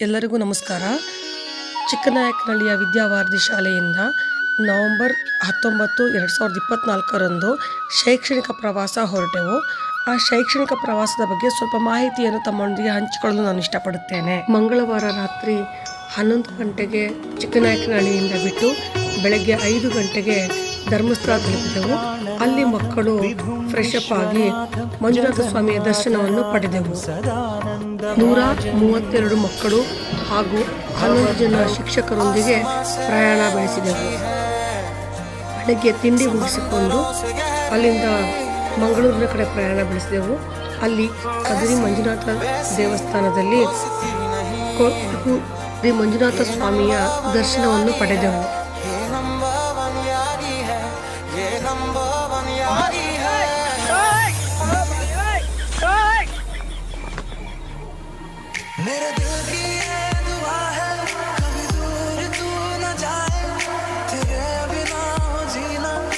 ಎಲ್ಲರಿಗೂ ನಮಸ್ಕಾರ. ಚಿಕ್ಕನಾಯಕನಹಳ್ಳಿಯ ವಿದ್ಯಾವಾರ್ಧಿ ಶಾಲೆಯಿಂದ ನವೆಂಬರ್ 19, 2024ರಂದು ಶೈಕ್ಷಣಿಕ ಪ್ರವಾಸ ಹೊರಟೆವು. ಆ ಶೈಕ್ಷಣಿಕ ಪ್ರವಾಸದ ಬಗ್ಗೆ ಸ್ವಲ್ಪ ಮಾಹಿತಿಯನ್ನು ತಮ್ಮೊಂದಿಗೆ ಹಂಚಿಕೊಳ್ಳಲು ನಾನು ಇಷ್ಟಪಡುತ್ತೇನೆ. ಮಂಗಳವಾರ ರಾತ್ರಿ 11 ಗಂಟೆಗೆ ಚಿಕ್ಕನಾಯಕನಹಳ್ಳಿಯಿಂದ ಬಿಟ್ಟು ಬೆಳಗ್ಗೆ 5 ಗಂಟೆಗೆ ಧರ್ಮಸ್ಥಳ ತಲುಪಿದೆವು. ಅಲ್ಲಿ ಮಕ್ಕಳು ಫ್ರೆಶ್ ಅಪ್ ಆಗಿ ಮಂಜುನಾಥ ಸ್ವಾಮಿಯ ದರ್ಶನವನ್ನು ಪಡೆದೆವು. 132 ಮಕ್ಕಳು ಹಾಗೂ 11 ಜನ ಶಿಕ್ಷಕರೊಂದಿಗೆ ಪ್ರಯಾಣ ಬೆಳೆಸಿದೆವು. ಬೆಳಗ್ಗೆ ತಿಂಡಿ ಮುಗಿಸಿಕೊಂಡು ಅಲ್ಲಿಂದ ಮಂಗಳೂರಿನ ಕಡೆ ಪ್ರಯಾಣ ಬೆಳೆಸಿದೆವು. ಅಲ್ಲಿ ಕದಿರಿ ಮಂಜುನಾಥ ದೇವಸ್ಥಾನದಲ್ಲಿ ಶ್ರೀ ಮಂಜುನಾಥ ಸ್ವಾಮಿಯ ದರ್ಶನವನ್ನು ಪಡೆದೆವು.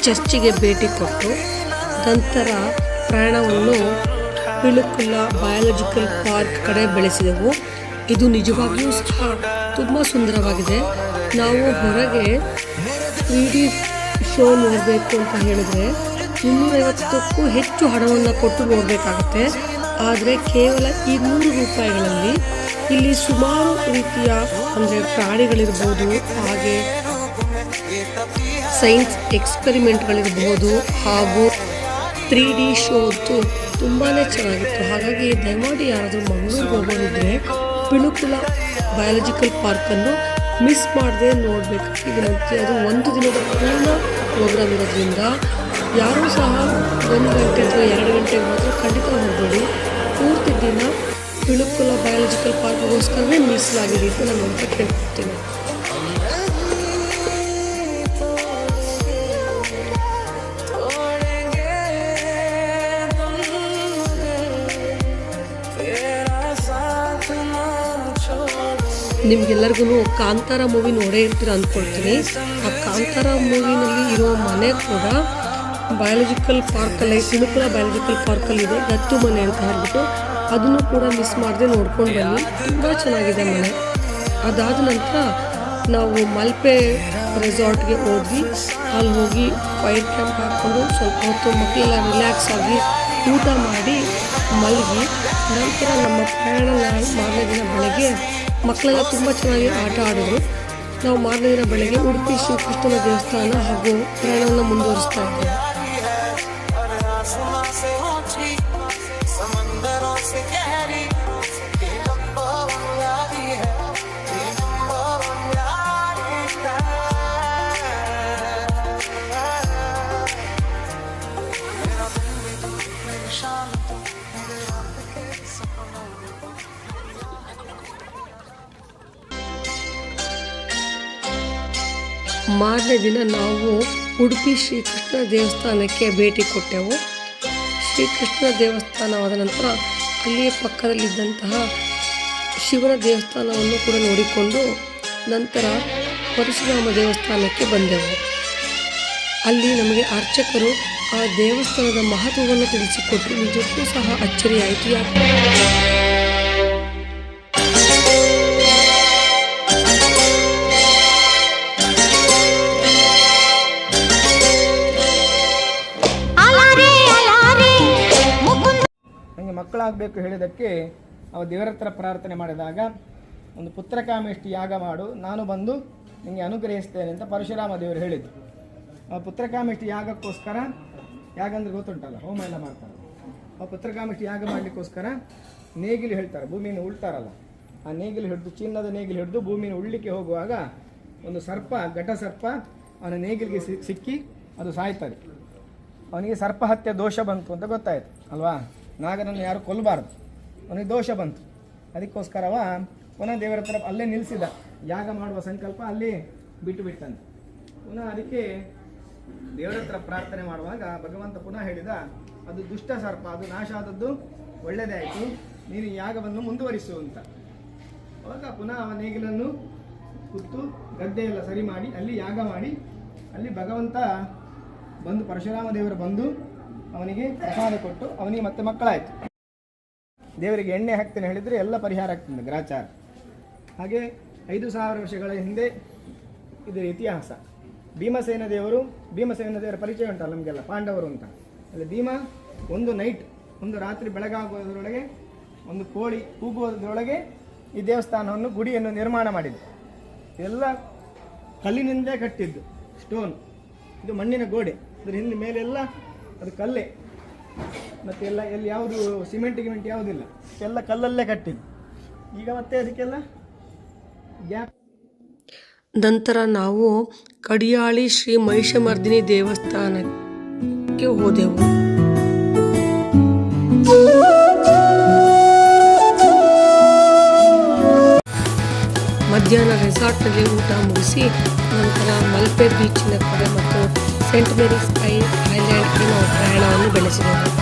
ಚರ್ಚಿಗೆ ಭೇಟಿ ಕೊಟ್ಟು ನಂತರ ಪ್ರಯಾಣವನ್ನು ಪಿಳುಕುಲ ಬಯಾಲಜಿಕಲ್ ಪಾರ್ಕ್ ಕಡೆ ಬೆಳೆಸಿದೆವು. ಇದು ನಿಜವಾಗಿಯೂ ಸಹ ತುಂಬ ಸುಂದರವಾಗಿದೆ. ನಾವು ಹೊರಗೆ 3D ಶೋ ನೋಡಬೇಕು ಅಂತ ಹೇಳಿದರೆ 250ಕ್ಕೂ ಹೆಚ್ಚು ಹಣವನ್ನು ಕೊಟ್ಟು ನೋಡಬೇಕಾಗುತ್ತೆ. ಆದರೆ ಕೇವಲ 200 ರೂಪಾಯಿಗಳಲ್ಲಿ ಇಲ್ಲಿ ಸುಮಾರು ರೀತಿಯ ಅಂದರೆ ಪ್ರಾಣಿಗಳಿರ್ಬೋದು, ಹಾಗೆ ಸೈನ್ಸ್ ಎಕ್ಸ್ಪೆರಿಮೆಂಟ್ಗಳಿರ್ಬೋದು ಹಾಗೂ 3D ಶೋ ತುಂಬಾ ಚೆನ್ನಾಗಿತ್ತು. ಹಾಗಾಗಿ ದಯಮಾಡಿ ಯಾರಾದರೂ ಮಂಗಳೂರಿಗೆ ಹೋಗೋದಿದ್ರೆ ಪಿಳುಕುಲ ಬಯಾಲಜಿಕಲ್ ಪಾರ್ಕನ್ನು ಮಿಸ್ ಮಾಡದೆ ನೋಡಬೇಕಾಗಿದೆ. ಅದು 1 ದಿನದ ಪೂರ್ಣ ಪ್ರೋಗ್ರಾಮ್ ಇರೋದ್ರಿಂದ ಯಾರೂ ಸಹ 1 ಗಂಟೆ ಅಥವಾ 2 ಗಂಟೆಗೆ ಮಾತ್ರ ಖಂಡಿತ ಹೋಗಬೇಡಿ. ಪೂರ್ತಿ ದಿನ ಪಿಳುಕುಲ ಬಯಾಲಜಿಕಲ್ ಪಾರ್ಕ್ಗೋಸ್ಕರವೇ ಮೀಸಲಾಗಿದೆ ಅಂತ ನಾನು ಅಂತ ಕೇಳ್ಕೊಡ್ತೀನಿ. ನಿಮ್ಗೆಲ್ಲರಿಗೂ ಕಾಂತಾರ ಮೂವಿ ನೋಡೇ ಇರ್ತೀರ ಅಂದ್ಕೊಳ್ತೀನಿ. ಆ ಕಾಂತಾರ ಮೂವಿನಲ್ಲಿ ಇರೋ ಮನೆ ಕೂಡ ಬಯಾಲಜಿಕಲ್ ಪಾರ್ಕಲ್ಲಿ, ಪಿಳುಕುಲ ಬಯಾಲಜಿಕಲ್ ಪಾರ್ಕಲ್ಲಿ ಇದೆ, ದತ್ತು ಮನೆ ಅಂತ ಹೇಳ್ಬಿಟ್ಟು. ಅದನ್ನು ಕೂಡ ಮಿಸ್ ಮಾಡದೆ ನೋಡ್ಕೊಂಡು ಬನ್ನಿ, ತುಂಬ ಚೆನ್ನಾಗಿದೆ ಮನೆ. ಅದಾದ ನಂತರ ನಾವು ಮಲ್ಪೆ ರೆಸಾರ್ಟ್ಗೆ ಹೋಗಿ ಅಲ್ಲಿ ಹೋಗಿ ಫೈರ್ ಕ್ಯಾಂಪ್ ಹಾಕ್ಕೊಂಡು ಸ್ವಲ್ಪ ಹೊತ್ತು ಮಕ್ಕಳೆಲ್ಲ ರಿಲ್ಯಾಕ್ಸ್ ಆಗಿ ಊಟ ಮಾಡಿ ಮಲಗಿ ನಂತರ ನಮ್ಮ ಪ್ರಯಾಣ ಮಾರನೇ ದಿನ ಬೆಳಗ್ಗೆ ಮಕ್ಕಳೆಲ್ಲ ತುಂಬ ಚೆನ್ನಾಗಿ ಆಟ ಆಡಿದ್ರು. ನಾವು ಮಾರನೇ ದಿನ ಬೆಳಗ್ಗೆ ಉಡುಪಿ ಶ್ರೀಕೃಷ್ಣನ ದೇವಸ್ಥಾನ ಹಾಗೂ ಪ್ರಯಾಣವನ್ನು ಮುಂದುವರಿಸ್ತಾ ಇದ್ದೇವೆ. ಮಾರನೇ ದಿನ ನಾವು ಉಡುಪಿ ಶ್ರೀಕೃಷ್ಣ ದೇವಸ್ಥಾನಕ್ಕೆ ಭೇಟಿ ಕೊಟ್ಟೆವು. ಶ್ರೀಕೃಷ್ಣ ದೇವಸ್ಥಾನವಾದ ನಂತರ ಅಲ್ಲಿಯೇ ಪಕ್ಕದಲ್ಲಿದ್ದಂತಹ ಶಿವನ ದೇವಸ್ಥಾನವನ್ನು ಕೂಡ ನೋಡಿಕೊಂಡು ನಂತರ ಪರಶುರಾಮ ದೇವಸ್ಥಾನಕ್ಕೆ ಬಂದೆವು. ಅಲ್ಲಿ ನಮಗೆ ಅರ್ಚಕರು ಆ ದೇವಸ್ಥಾನದ ಮಹತ್ವವನ್ನು ತಿಳಿಸಿಕೊಟ್ಟರು. ನಿಜಕ್ಕೂ ಸಹ ಅಚ್ಚರಿಯಾಯಿತು. ಮಕ್ಕಳಾಗಬೇಕು ಹೇಳಿದ್ದಕ್ಕೆ ಅವ ದೇವರ ಹತ್ರ ಪ್ರಾರ್ಥನೆ ಮಾಡಿದಾಗ ಒಂದು ಪುತ್ರಕಾಮೇಷ್ಟಿ ಯಾಗ ಮಾಡು, ನಾನು ಬಂದು ನಿಮಗೆ ಅನುಗ್ರಹಿಸ್ತೇನೆ ಅಂತ ಪರಶುರಾಮ ದೇವರು ಹೇಳಿದರು. ಆ ಪುತ್ರಕಾಮೇಷ್ಟಿ ಯಾಗಕ್ಕೋಸ್ಕರ, ಯಾಗ ಅಂದರೆ ಗೊತ್ತುಂಟಲ್ಲ, ಹೋಮ ಎಲ್ಲ ಮಾಡ್ತಾರೆ. ಆ ಪುತ್ರಕಾಮೇಷ್ಟಿ ಯಾಗ ಮಾಡಲಿಕ್ಕೋಸ್ಕರ ನೇಗಿಲು ಹೇಳ್ತಾರೆ, ಭೂಮಿಯನ್ನು ಉಳ್ತಾರಲ್ಲ, ಆ ನೇಗಿಲು ಹಿಡಿದು, ಚಿನ್ನದ ನೇಗಿಲು ಹಿಡಿದು ಭೂಮಿಯನ್ನು ಉಳ್ಳಿಕ್ಕೆ ಹೋಗುವಾಗ ಒಂದು ಸರ್ಪ, ಘಟ ಸರ್ಪ ಅವನ ನೇಗಿಲಿಗೆ ಸಿಕ್ಕಿ ಅದು ಸಾಯ್ತದೆ. ಅವನಿಗೆ ಸರ್ಪ ಹತ್ಯೆ ದೋಷ ಬಂತು ಅಂತ ಗೊತ್ತಾಯಿತು ಅಲ್ವಾ. ನಾಗನನ್ನು ಯಾರು ಕೊಲ್ಲಬಾರ್ದು, ಅವನಿಗೆ ದೋಷ ಬಂತು. ಅದಕ್ಕೋಸ್ಕರವ ಪುನಃ ದೇವರ ಹತ್ರ ಅಲ್ಲೇ ನಿಲ್ಲಿಸಿದ, ಯಾಗ ಮಾಡುವ ಸಂಕಲ್ಪ ಅಲ್ಲಿ ಬಿಟ್ಟು ಬಿಟ್ಟಂತೆ. ಪುನಃ ಅದಕ್ಕೆ ದೇವರ ಹತ್ರ ಪ್ರಾರ್ಥನೆ ಮಾಡುವಾಗ ಭಗವಂತ ಪುನಃ ಹೇಳಿದ, ಅದು ದುಷ್ಟ ಸರ್ಪ, ಅದು ನಾಶ ಆದದ್ದು ಒಳ್ಳೆಯದೇ ಆಯಿತು, ನೀನು ಯಾಗವನ್ನು ಮುಂದುವರಿಸು ಅಂತ. ಅವಾಗ ಪುನಃ ಅವನ ನೇಗಿಲನ್ನು ಕುತ್ತು ಗದ್ದೆಯೆಲ್ಲ ಸರಿ ಮಾಡಿ ಅಲ್ಲಿ ಯಾಗ ಮಾಡಿ ಅಲ್ಲಿ ಭಗವಂತ ಬಂದು, ಪರಶುರಾಮ ದೇವರು ಬಂದು ಅವನಿಗೆ ಪ್ರಸಾದ ಕೊಟ್ಟು ಅವನಿಗೆ ಮತ್ತೆ ಮಕ್ಕಳಾಯಿತು. ದೇವರಿಗೆ ಎಣ್ಣೆ ಹಾಕ್ತೇನೆ ಹೇಳಿದರೆ ಎಲ್ಲ ಪರಿಹಾರ ಆಗ್ತದೆ, ಗ್ರಾಚಾರ. ಹಾಗೆ 5000 ವರ್ಷಗಳ ಹಿಂದೆ ಇದು ಇತಿಹಾಸ. ಭೀಮಸೇನ ದೇವರ ಪರಿಚಯ ಉಂಟಲ್ಲ ನಮಗೆಲ್ಲ, ಪಾಂಡವರು ಅಂತ. ಅಲ್ಲಿ ಭೀಮ ಒಂದು ನೈಟ್, ಒಂದು ರಾತ್ರಿ ಬೆಳಗಾಗುವುದರೊಳಗೆ, ಒಂದು ಕೋಳಿ ಕೂಗುವುದರೊಳಗೆ ಈ ದೇವಸ್ಥಾನವನ್ನು, ಗುಡಿಯನ್ನು ನಿರ್ಮಾಣ ಮಾಡಿದ್ದು. ಎಲ್ಲ ಕಲ್ಲಿನಿಂದ ಕಟ್ಟಿದ್ದು, ಸ್ಟೋನ್. ಇದು ಮಣ್ಣಿನ ಗೋಡೆ, ಅದ್ರ ಹಿಂದೆ ಮೇಲೆಲ್ಲ ಅದು ಕಲ್ಲೇ, ಮತ್ತು ಎಲ್ಲಿ ಯಾವುದು ಸಿಮೆಂಟ್ ಯಾವುದಿಲ್ಲ, ಎಲ್ಲ ಕಲ್ಲಲ್ಲೇ ಕಟ್ಟಿದ್ದು. ಈಗ ಮತ್ತೆ ಅದಕ್ಕೆಲ್ಲ ಗ್ಯಾಪ್. ನಂತರ ನಾವು ಕಡಿಯಾಳಿ ಶ್ರೀ ಮಹಿಷಮರ್ದಿನಿ ದೇವಸ್ಥಾನಕ್ಕೆ ಹೋದೆವು. ಮಧ್ಯಾಹ್ನ ರೆಸಾರ್ಟ್ನಲ್ಲಿ ಊಟ ಮುಗಿಸಿ ನಂತರ ಮಲ್ಪೆ ಬೀಚಿನ ಕಡೆ ಮತ್ತು ಸೆಂಟ್ ಮೇರೀಸ್ ಐಲ್ಯಾಂಡ್ಗೆ ನಾವು ಪ್ರಯಾಣವನ್ನು ಬೆಳೆಸಿದೆವು.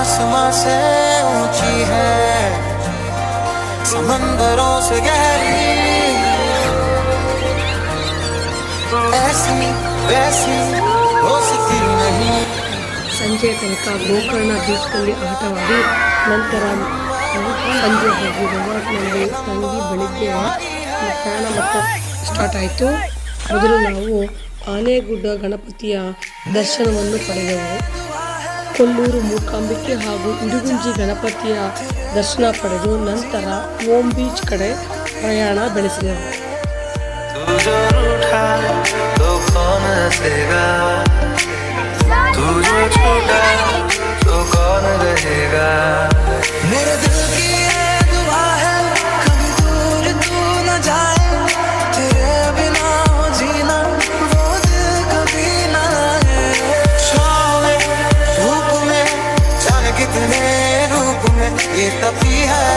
आसमां से ऊंची है, समंदरों से गहरी, ऐसी वैसी हो सकती नहीं. ಸಂಜೆ ತನಕ ಗೋಕರ್ಣ ಬೀಚ್ನಲ್ಲಿ ಆಟವಾಡಿ ನಂತರ ಸಂಜೆ ಹೋಗಿ ರೆಸಾರ್ಟ್ನಲ್ಲಿ ತಂಗಿ ಬೆಳಿಗ್ಗೆ ಪ್ರಯಾಣ ಮತ್ತೆ ಸ್ಟಾರ್ಟ್ ಆಯಿತು. ಮೊದಲು ನಾವು ಆನೆಗುಡ್ಡ ಗಣಪತಿಯ ದರ್ಶನವನ್ನು ಪಡೆದೆವು. ಕೊಲ್ಲೂರು ಮೂಕಾಂಬಿಕೆ ಹಾಗೂ ಇಡುಗುಂಜಿ ಗಣಪತಿಯ ದರ್ಶನ ಪಡೆದು ನಂತರ ಓಂ ಬೀಚ್ ಕಡೆ ಪ್ರಯಾಣ ಬೆಳೆಸಿದೆವು. ये तपी है,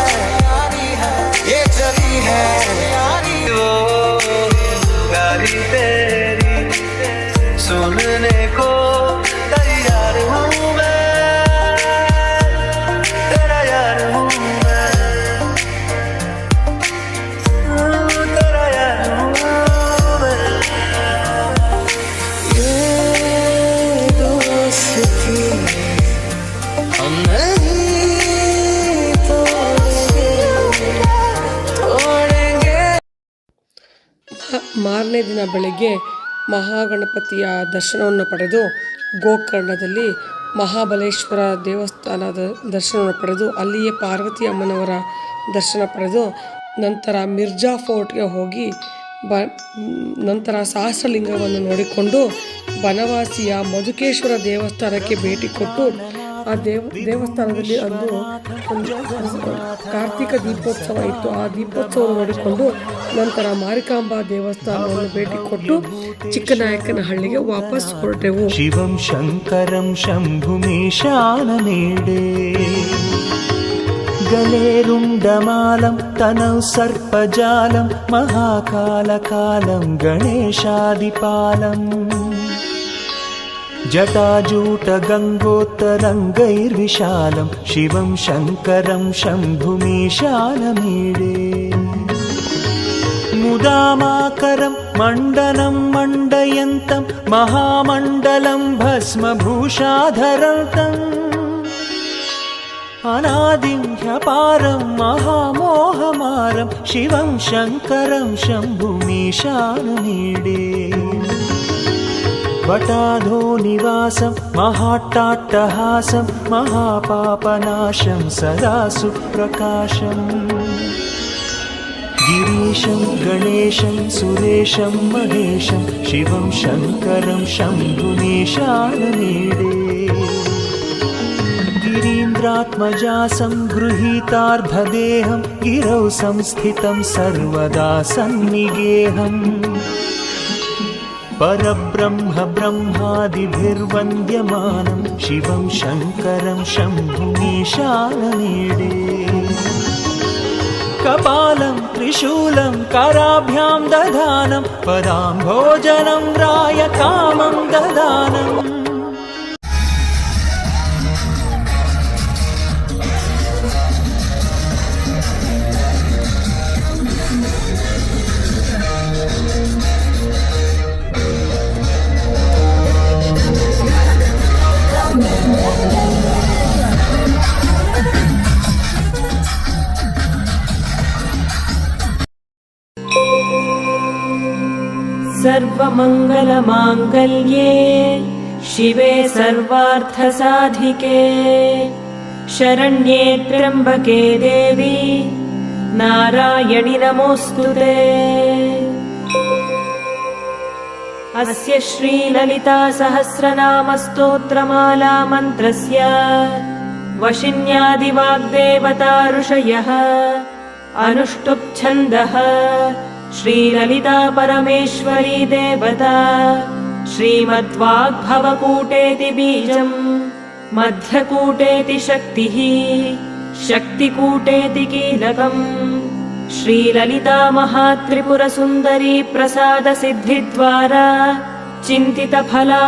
ये चली है वो गाड़ी तेरी, सुनने को तैयार हूँ मैं, तेरा यार हूँ मैं, तेरा यार हूँ मैं. ये दोस्ती हम नहीं ಮಾರನೇ ದಿನ ಬೆಳಗ್ಗೆ ಮಹಾಗಣಪತಿಯ ದರ್ಶನವನ್ನು ಪಡೆದು ಗೋಕರ್ಣದಲ್ಲಿ ಮಹಾಬಲೇಶ್ವರ ದೇವಸ್ಥಾನದ ದರ್ಶನವನ್ನು ಪಡೆದು ಅಲ್ಲಿಯೇ ಪಾರ್ವತಿ ಅಮ್ಮನವರ ದರ್ಶನ ಪಡೆದು ನಂತರ ಮಿರ್ಜಾ ಫೋರ್ಟ್ಗೆ ಹೋಗಿ ನಂತರ ಸಹಸ್ರಲಿಂಗವನ್ನು ನೋಡಿಕೊಂಡು ಬನವಾಸಿಯ ಮಧುಕೇಶ್ವರ ದೇವಸ್ಥಾನಕ್ಕೆ ಭೇಟಿ ಕೊಟ್ಟು ಆ ದೇವಸ್ಥಾನದಲ್ಲಿ ಅಂದು ಒಂದು ಕಾರ್ತಿಕ ದೀಪೋತ್ಸವ ಇತ್ತು. ಆ ದೀಪೋತ್ಸವವನ್ನು ನೋಡಿಕೊಂಡು ನಂತರ ಮಾರಿಕಾಂಬಾ ದೇವಸ್ಥಾನವನ್ನು ಭೇಟಿ ಕೊಟ್ಟು ಚಿಕ್ಕನಾಯಕನಹಳ್ಳಿಗೆ ವಾಪಸ್ ಹೊರಟೆವು. ಶಿವಂ ಶಂಕರಂ ಶಂಭುಮೀಶಾನಮೇಡೆ ಗಲೇರುಂಡಮಾಲಂ ತನೌ ಸರ್ಪಜಾಲಂ ಮಹಾಕಾಲಕಾಲಂ ಗಣೇಶಾದಿಪಾಲಂ जटाजूटगङ्गोत्तरङ्गैर्विशालं शिवं शङ्करं शम्भुमीशानमीडे मुदामाकरं मण्डनं मण्डयन्तं महामण्डलं भस्मभूषाधरन्तम् अनादिं ह्यपारं महामोहमारं शिवं शङ्करं शम्भुमीशानमीडे वटाधो निवासं महाट्टाट्टहासं महापापनाशं सदा सुप्रकाशं गिरीशं गणेशं सुरेशं महेशं शिवं शङ्करं शम्भुमीशानमीडे गिरीन्द्रात्मजासं गृहीतार्धदेहं गिरौ संस्थितं सर्वदा सन्निगेहम् परब्रह्म ब्रह्मादिभिर्वन्द्यमानं शिवं शङ्करं शम्भुमीशानमीडे कपालं त्रिशूलं कराभ्यां दधानं पदाम्भोजनं राय कामं ददानम् सर्वमङ्गलमाङ्गल्ये शिवे सर्वार्थसाधिके शरण्ये त्र्यम्बके देवी नारायणि नमोऽस्तुते। अस्य श्रीललिता सहस्रनाम स्तोत्रमाला मन्त्रस्य वशिन्यादिवाग्देवता ऋषयः अनुष्टुप् छन्दः श्रीललिता परमेश्वरी देवता श्रीमद्वाग्भवकूटेति बीजम् मध्यकूटेति शक्तिः शक्तिकूटेति कीलकम् श्रीललिता महात्रिपुरसुन्दरी प्रसादसिद्धिद्वारा चिन्तितफला